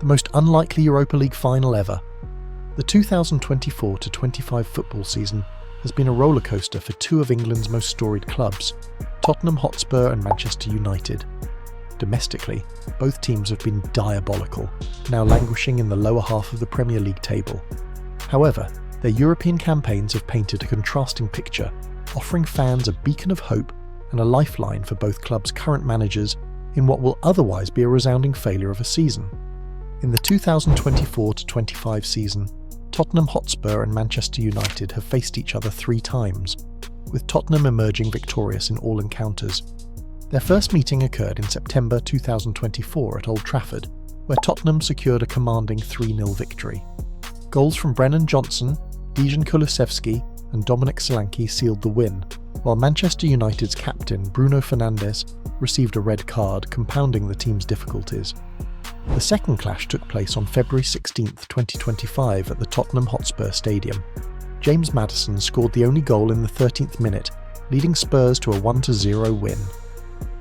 the most unlikely Europa League final ever. The 2024-25 football season has been a rollercoaster for two of England's most storied clubs, Tottenham Hotspur and Manchester United. Domestically, both teams have been diabolical, now languishing in the lower half of the Premier League table. However, their European campaigns have painted a contrasting picture, offering fans a beacon of hope and a lifeline for both clubs' current managers in what will otherwise be a resounding failure of a season. In the 2024-25 season, Tottenham Hotspur and Manchester United have faced each other 3 times, with Tottenham emerging victorious in all encounters. Their first meeting occurred in September 2024 at Old Trafford, where Tottenham secured a commanding 3-0 victory. Goals from Brennan Johnson, Dejan Kulusevski and Dominic Solanke sealed the win, while Manchester United's captain Bruno Fernandes received a red card, compounding the team's difficulties. The second clash took place on February 16, 2025 at the Tottenham Hotspur Stadium. James Maddison scored the only goal in the 13th minute, leading Spurs to a 1-0 win.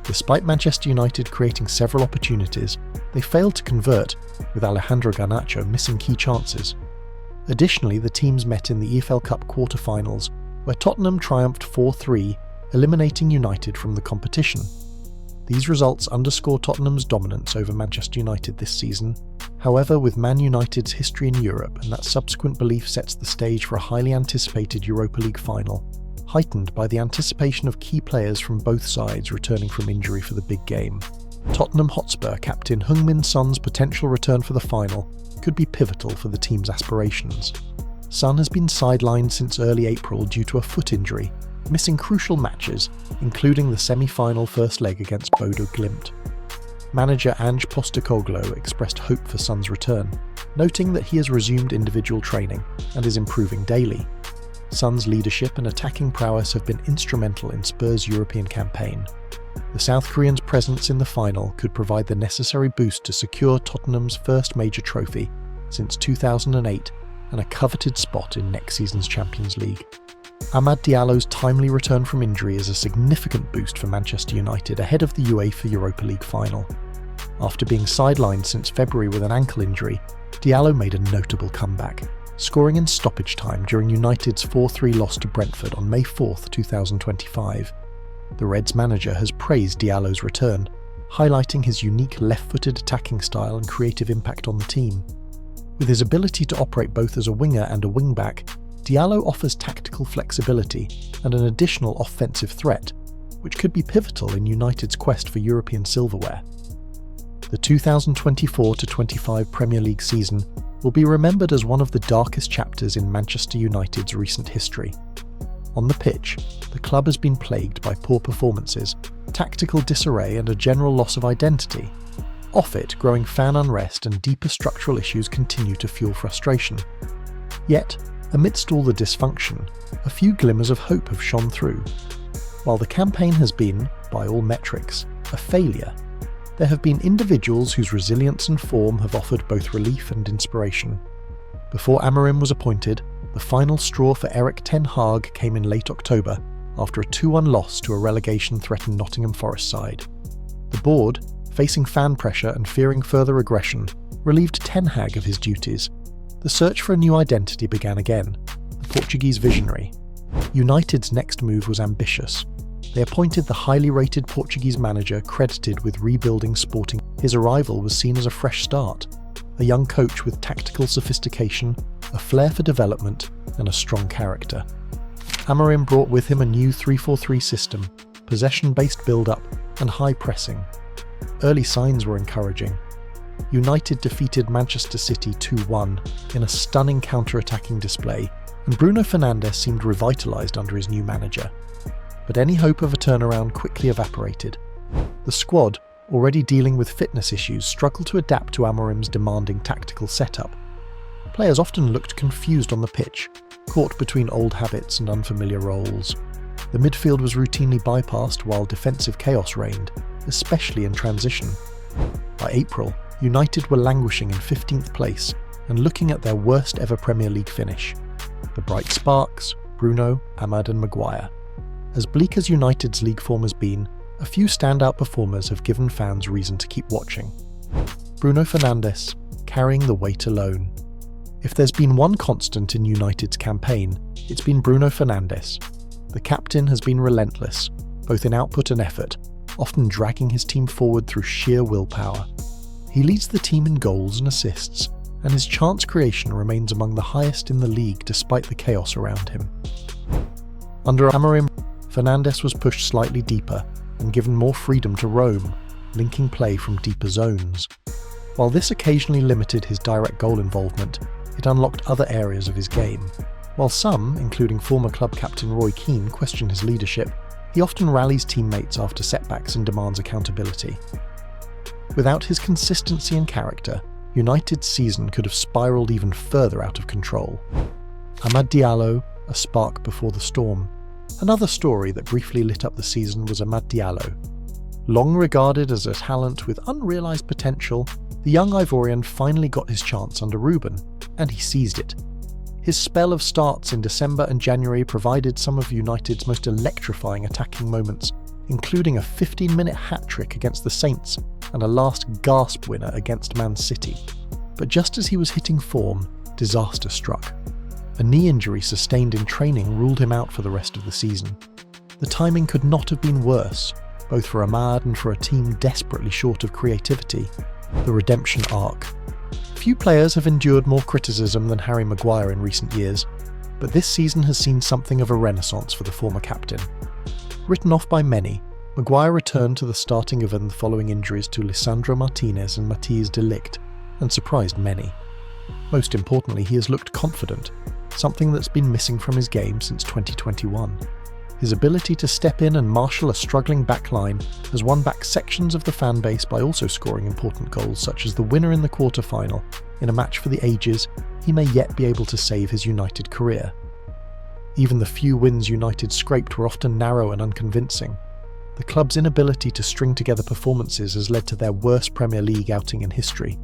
Despite Manchester United creating several opportunities, they failed to convert, with Alejandro Garnacho missing key chances. Additionally, the teams met in the EFL Cup quarter-finals, where Tottenham triumphed 4-3, eliminating United from the competition. These results underscore Tottenham's dominance over Manchester United this season. However, with Man United's history in Europe and that subsequent belief sets the stage for a highly anticipated Europa League final, heightened by the anticipation of key players from both sides returning from injury for the big game. Tottenham Hotspur captain Heung-min Son's potential return for the final could be pivotal for the team's aspirations. Son has been sidelined since early April due to a foot injury, missing crucial matches, including the semi-final first leg against Bodo Glimt. Manager Ange Postecoglou expressed hope for Son's return, noting that he has resumed individual training and is improving daily. Son's leadership and attacking prowess have been instrumental in Spurs' European campaign. The South Korean's presence in the final could provide the necessary boost to secure Tottenham's first major trophy since 2008 and a coveted spot in next season's Champions League. Amad Diallo's timely return from injury is a significant boost for Manchester United ahead of the UEFA Europa League final. After being sidelined since February with an ankle injury, Diallo made a notable comeback, scoring in stoppage time during United's 4-3 loss to Brentford on May 4, 2025. The Reds manager has praised Diallo's return, highlighting his unique left-footed attacking style and creative impact on the team. With his ability to operate both as a winger and a wing-back, Diallo offers tactical flexibility and an additional offensive threat, which could be pivotal in United's quest for European silverware. The 2024-25 Premier League season will be remembered as one of the darkest chapters in Manchester United's recent history. On the pitch, the club has been plagued by poor performances, tactical disarray and a general loss of identity. Off it, growing fan unrest and deeper structural issues continue to fuel frustration. Yet, amidst all the dysfunction, a few glimmers of hope have shone through. While the campaign has been, by all metrics, a failure, there have been individuals whose resilience and form have offered both relief and inspiration. Before Amorim was appointed, the final straw for Erik ten Hag came in late October after a 2-1 loss to a relegation-threatened Nottingham Forest side. The board, facing fan pressure and fearing further aggression, relieved Ten Hag of his duties. The search for a new identity began again, the Portuguese visionary. United's next move was ambitious. They appointed the highly rated Portuguese manager credited with rebuilding Sporting. His arrival was seen as a fresh start, a young coach with tactical sophistication, a flair for development, and a strong character. Amorim brought with him a new 3-4-3 system, possession-based build-up, and high pressing. Early signs were encouraging. United defeated Manchester City 2-1 in a stunning counter-attacking display, and Bruno Fernandes seemed revitalised under his new manager. But any hope of a turnaround quickly evaporated. The squad, already dealing with fitness issues, struggled to adapt to Amorim's demanding tactical setup. Players often looked confused on the pitch, caught between old habits and unfamiliar roles. The midfield was routinely bypassed while defensive chaos reigned, especially in transition. By April, United were languishing in 15th place and looking at their worst ever Premier League finish. The bright sparks, Bruno, Amad and Maguire. As bleak as United's league form has been, a few standout performers have given fans reason to keep watching. Bruno Fernandes, carrying the weight alone. If there's been one constant in United's campaign, it's been Bruno Fernandes. The captain has been relentless, both in output and effort, often dragging his team forward through sheer willpower. He leads the team in goals and assists, and his chance creation remains among the highest in the league despite the chaos around him. Under Amorim, Fernandes was pushed slightly deeper and given more freedom to roam, linking play from deeper zones. While this occasionally limited his direct goal involvement, it unlocked other areas of his game. While some, including former club captain Roy Keane, question his leadership, he often rallies teammates after setbacks and demands accountability. Without his consistency and character, United's season could have spiralled even further out of control. Amad Diallo, a spark before the storm. Another story that briefly lit up the season was Amad Diallo. Long regarded as a talent with unrealised potential, the young Ivorian finally got his chance under Ruben, and he seized it. His spell of starts in December and January provided some of United's most electrifying attacking moments, including a 15-minute hat-trick against the Saints and a last gasp winner against Man City. But just as he was hitting form, disaster struck. A knee injury sustained in training ruled him out for the rest of the season. The timing could not have been worse, both for Amad and for a team desperately short of creativity. The redemption arc. Few players have endured more criticism than Harry Maguire in recent years, but this season has seen something of a renaissance for the former captain. Written off by many, Maguire returned to the starting 11 following injuries to Lisandro Martinez and Matthijs de Ligt, and surprised many. Most importantly, he has looked confident, something that's been missing from his game since 2021. His ability to step in and marshal a struggling backline has won back sections of the fan base by also scoring important goals such as the winner in the quarter-final. In a match for the ages, he may yet be able to save his United career. Even the few wins United scraped were often narrow and unconvincing. The club's inability to string together performances has led to their worst Premier League outing in history.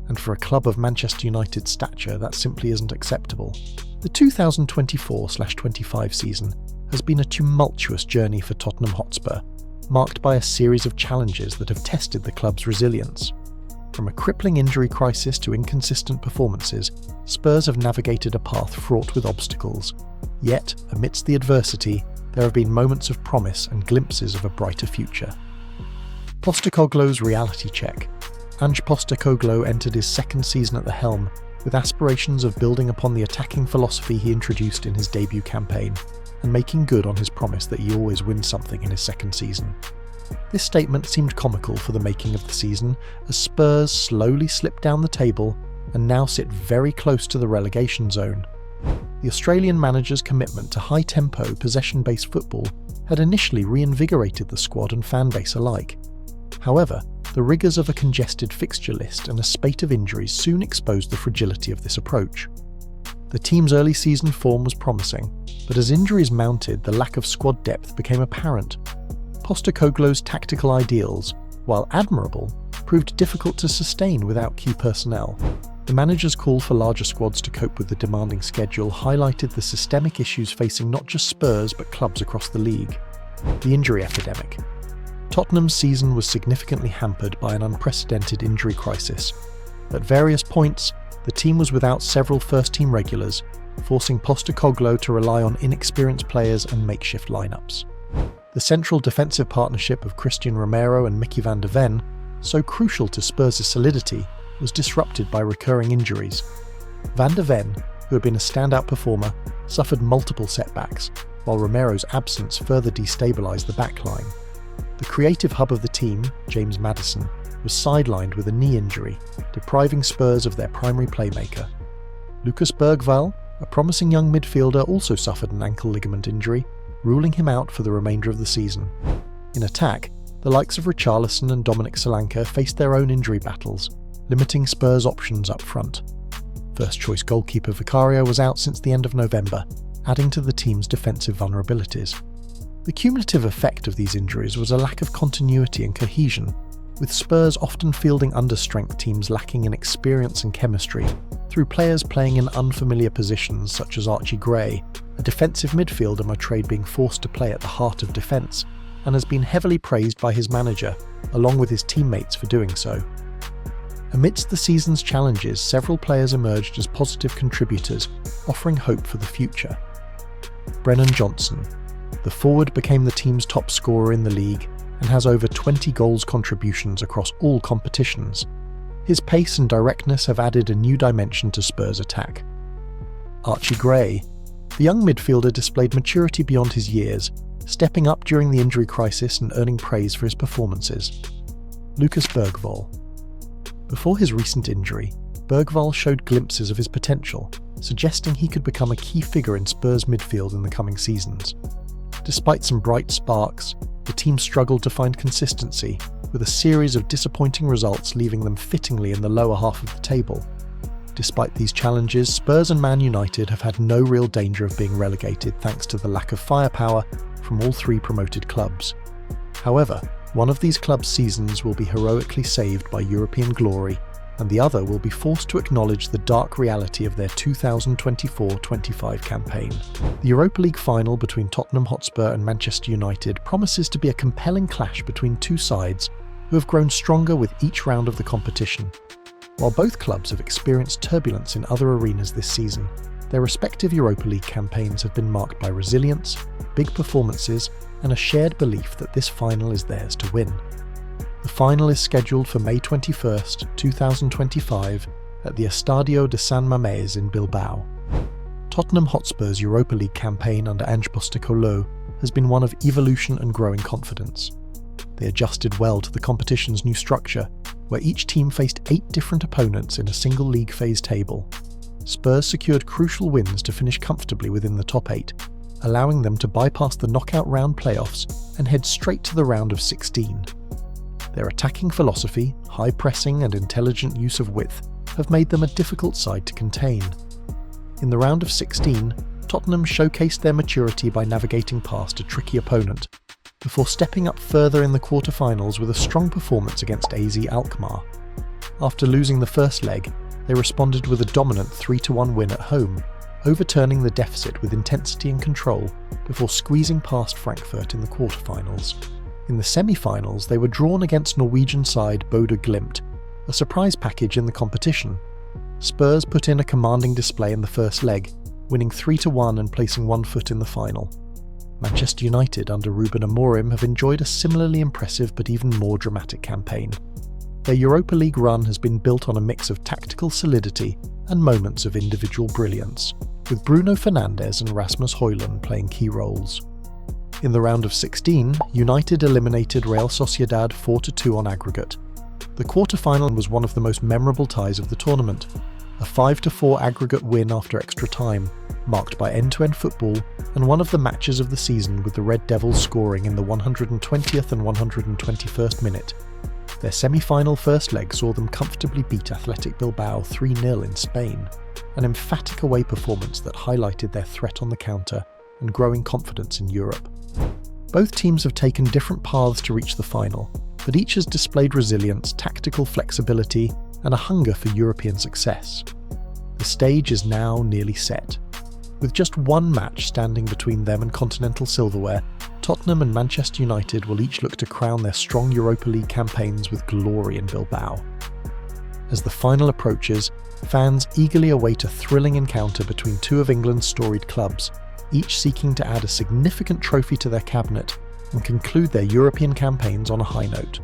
And for a club of Manchester United's stature, that simply isn't acceptable. The 2024/25 season has been a tumultuous journey for Tottenham Hotspur, marked by a series of challenges that have tested the club's resilience. From a crippling injury crisis to inconsistent performances, Spurs have navigated a path fraught with obstacles. Yet, amidst the adversity, there have been moments of promise and glimpses of a brighter future. Postecoglou's reality check. Ange Postecoglou entered his second season at the helm, with aspirations of building upon the attacking philosophy he introduced in his debut campaign, and making good on his promise that he always wins something in his second season. This statement seemed comical for the making of the season, as Spurs slowly slipped down the table and now sit very close to the relegation zone. The Australian manager's commitment to high-tempo, possession-based football had initially reinvigorated the squad and fan base alike. However, the rigours of a congested fixture list and a spate of injuries soon exposed the fragility of this approach. The team's early season form was promising, but as injuries mounted, the lack of squad depth became apparent. Postecoglou's tactical ideals, while admirable, proved difficult to sustain without key personnel. The manager's call for larger squads to cope with the demanding schedule highlighted the systemic issues facing not just Spurs but clubs across the league. The injury epidemic. Tottenham's season was significantly hampered by an unprecedented injury crisis. At various points, the team was without several first-team regulars, forcing Postecoglou to rely on inexperienced players and makeshift lineups. The central defensive partnership of Christian Romero and Mickey van de Ven, so crucial to Spurs' solidity, was disrupted by recurring injuries. Van de Ven, who had been a standout performer, suffered multiple setbacks, while Romero's absence further destabilised the backline. The creative hub of the team, James Maddison, was sidelined with a knee injury, depriving Spurs of their primary playmaker. Lucas Bergwall, a promising young midfielder, also suffered an ankle ligament injury, ruling him out for the remainder of the season. In attack, the likes of Richarlison and Dominic Solanke faced their own injury battles, limiting Spurs' options up front. First-choice goalkeeper Vicario was out since the end of November, adding to the team's defensive vulnerabilities. The cumulative effect of these injuries was a lack of continuity and cohesion, with Spurs often fielding understrength teams lacking in experience and chemistry, through players playing in unfamiliar positions such as Archie Gray, a defensive midfielder portrayed being forced to play at the heart of defence, and has been heavily praised by his manager, along with his teammates for doing so. Amidst the season's challenges, several players emerged as positive contributors, offering hope for the future. Brennan Johnson. The forward became the team's top scorer in the league and has over 20 goals contributions across all competitions. His pace and directness have added a new dimension to Spurs' attack. Archie Gray. The young midfielder displayed maturity beyond his years, stepping up during the injury crisis and earning praise for his performances. Lucas Bergvall. Before his recent injury, Bergvall showed glimpses of his potential, suggesting he could become a key figure in Spurs' midfield in the coming seasons. Despite some bright sparks, the team struggled to find consistency, with a series of disappointing results leaving them fittingly in the lower half of the table. Despite these challenges, Spurs and Man United have had no real danger of being relegated thanks to the lack of firepower from all three promoted clubs. However, one of these clubs' seasons will be heroically saved by European glory, and the other will be forced to acknowledge the dark reality of their 2024-25 campaign. The Europa League final between Tottenham Hotspur and Manchester United promises to be a compelling clash between two sides who have grown stronger with each round of the competition. While both clubs have experienced turbulence in other arenas this season, their respective Europa League campaigns have been marked by resilience, big performances, and a shared belief that this final is theirs to win. The final is scheduled for May 21st, 2025 at the Estadio de San Mamés in Bilbao. Tottenham Hotspur's Europa League campaign under Ange Postecoglou has been one of evolution and growing confidence. They adjusted well to the competition's new structure, where each team faced 8 different opponents in a single league phase table. Spurs secured crucial wins to finish comfortably within the top 8, allowing them to bypass the knockout round playoffs and head straight to the round of 16. Their attacking philosophy, high pressing and intelligent use of width have made them a difficult side to contain. In the round of 16, Tottenham showcased their maturity by navigating past a tricky opponent, before stepping up further in the quarter-finals with a strong performance against AZ Alkmaar. After losing the first leg, they responded with a dominant 3-1 win at home, overturning the deficit with intensity and control before squeezing past Frankfurt in the quarter-finals. In the semi-finals, they were drawn against Norwegian side Bodø Glimt, a surprise package in the competition. Spurs put in a commanding display in the first leg, winning 3-1 and placing one foot in the final. Manchester United under Ruben Amorim have enjoyed a similarly impressive but even more dramatic campaign. Their Europa League run has been built on a mix of tactical solidity and moments of individual brilliance, with Bruno Fernandes and Rasmus Højlund playing key roles. In the round of 16, United eliminated Real Sociedad 4-2 on aggregate. The quarter-final was one of the most memorable ties of the tournament, a 5-4 aggregate win after extra time, marked by end-to-end football and one of the matches of the season with the Red Devils scoring in the 120th and 121st minute. Their semi-final first leg saw them comfortably beat Athletic Bilbao 3-0 in Spain, an emphatic away performance that highlighted their threat on the counter and growing confidence in Europe. Both teams have taken different paths to reach the final, but each has displayed resilience, tactical flexibility, and a hunger for European success. The stage is now nearly set. With just one match standing between them and continental silverware, Tottenham and Manchester United will each look to crown their strong Europa League campaigns with glory in Bilbao. As the final approaches, fans eagerly await a thrilling encounter between two of England's storied clubs, each seeking to add a significant trophy to their cabinet and conclude their European campaigns on a high note.